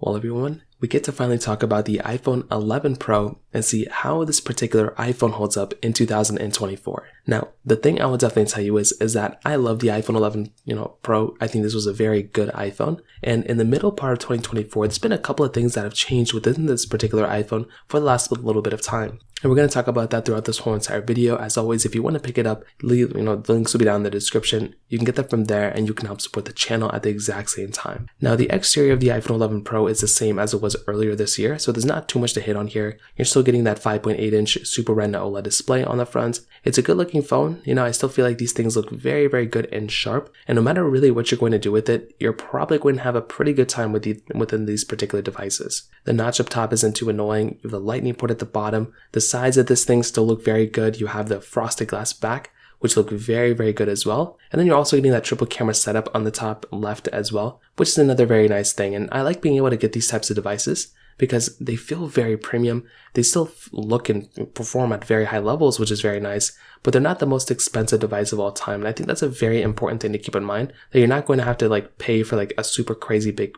Well, everyone, we get to finally talk about the iPhone 11 Pro and see how this particular iPhone holds up in 2024. Now, the thing I will definitely tell you is that I love the iPhone 11, Pro. I think this was a very good iPhone. And in the middle part of 2024, there's been a couple of things that have changed within this particular iPhone for the last little bit of time. And we're going to talk about that throughout this whole entire video. As always, if you want to pick it up, the links will be down in the description. You can get that from there and you can help support the channel at the exact same time. Now, the exterior of the iPhone 11 Pro is the same as it was earlier this year, so there's not too much to hit on here. You're still getting that 5.8-inch Super Retina OLED display on the front. It's a good looking phone. I still feel like these things look very, very good and sharp. And no matter really what you're going to do with it, you're probably going to have a pretty good time within these particular devices. The notch up top isn't too annoying. You have the lightning port at the bottom. The sides of this thing still look very good. You have the frosted glass back, which look very, very good as well. And then you're also getting that triple camera setup on the top left as well, which is another very nice thing. And I like being able to get these types of devices because they feel very premium. They still look and perform at very high levels, which is very nice, but they're not the most expensive device of all time. And I think that's a very important thing to keep in mind, that you're not going to have to pay for a super crazy big,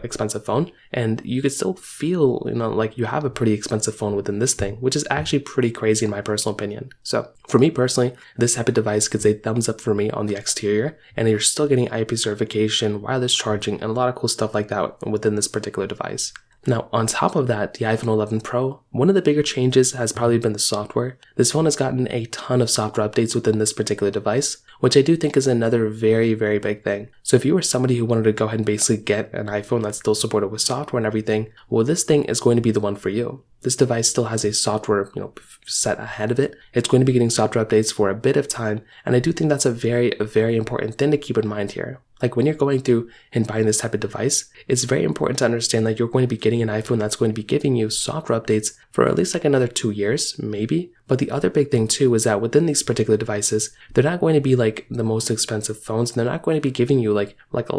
expensive phone. And you could still feel, like you have a pretty expensive phone within this thing, which is actually pretty crazy in my personal opinion. So for me personally, this type of device gets a thumbs up for me on the exterior, and you're still getting IP certification, wireless charging, and a lot of cool stuff like that within this particular device. Now, on top of that, the iPhone 11 Pro, one of the bigger changes has probably been the software. This phone has gotten a ton of software updates within this particular device, which I do think is another very, very big thing. So if you were somebody who wanted to go ahead and basically get an iPhone that's still supported with software and everything, well, this thing is going to be the one for you. This device still has a software, set ahead of it. It's going to be getting software updates for a bit of time, and I do think that's a very, very important thing to keep in mind here. When you're going through and buying this type of device, it's very important to understand that you're going to be getting an iPhone that's going to be giving you software updates for at least another 2 years, maybe. But the other big thing too is that within these particular devices, they're not going to be the most expensive phones, and they're not going to be giving you a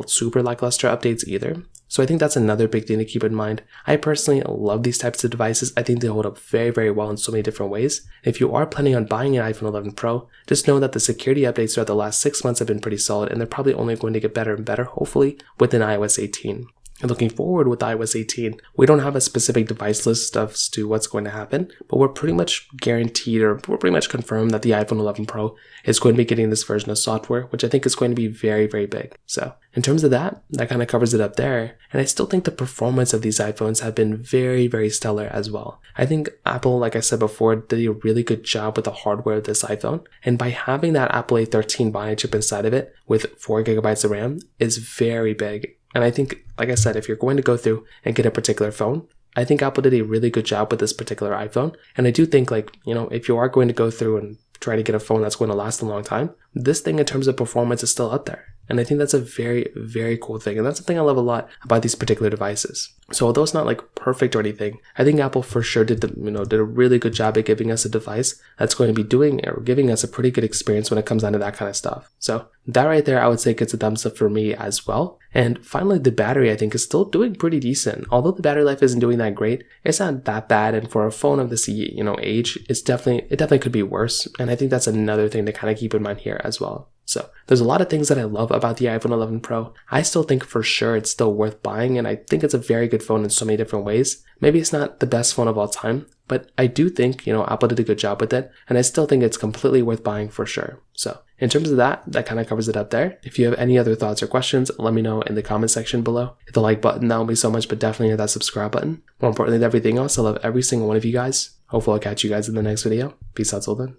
super lackluster updates either. So I think that's another big thing to keep in mind. I personally love these types of devices. I think they hold up very, very well in so many different ways. If you are planning on buying an iPhone 11 Pro, just know that the security updates throughout the last 6 months have been pretty solid, and they're probably only going to get better and better, hopefully, within iOS 18. And looking forward with iOS 18, we don't have a specific device list as to what's going to happen, but we're pretty much guaranteed, or we're pretty much confirmed that the iPhone 11 Pro is going to be getting this version of software, which I think is going to be very, very big. So in terms of that kind of covers it up there. And I still think the performance of these iPhones have been very, very stellar as well. I think Apple, like I said before, did a really good job with the hardware of this iPhone. And by having that Apple A13 Bionic chip inside of it with 4 gigabytes of RAM is very big. And I think, like I said, if you're going to go through and get a particular phone, I think Apple did a really good job with this particular iPhone. And I do think if you are going to go through and try to get a phone that's going to last a long time, this thing in terms of performance is still up there. And I think that's a very, very cool thing. And that's something I love a lot about these particular devices. So although it's not perfect or anything, I think Apple for sure did a really good job at giving us a device that's going to be giving us a pretty good experience when it comes down to that kind of stuff. So that right there, I would say gets a thumbs up for me as well. And finally, the battery I think is still doing pretty decent. Although the battery life isn't doing that great, it's not that bad. And for a phone of this age, it definitely could be worse. And I think that's another thing to kind of keep in mind here as well. So there's a lot of things that I love about the iPhone 11 Pro. I still think for sure it's still worth buying, and I think it's a very good phone in so many different ways. Maybe it's not the best phone of all time, but I do think, Apple did a good job with it, and I still think it's completely worth buying for sure. So in terms of that kind of covers it up there. If you have any other thoughts or questions, let me know in the comment section below. Hit the like button, that would be so much, but definitely hit that subscribe button. More importantly than everything else, I love every single one of you guys. Hopefully I'll catch you guys in the next video. Peace out till then.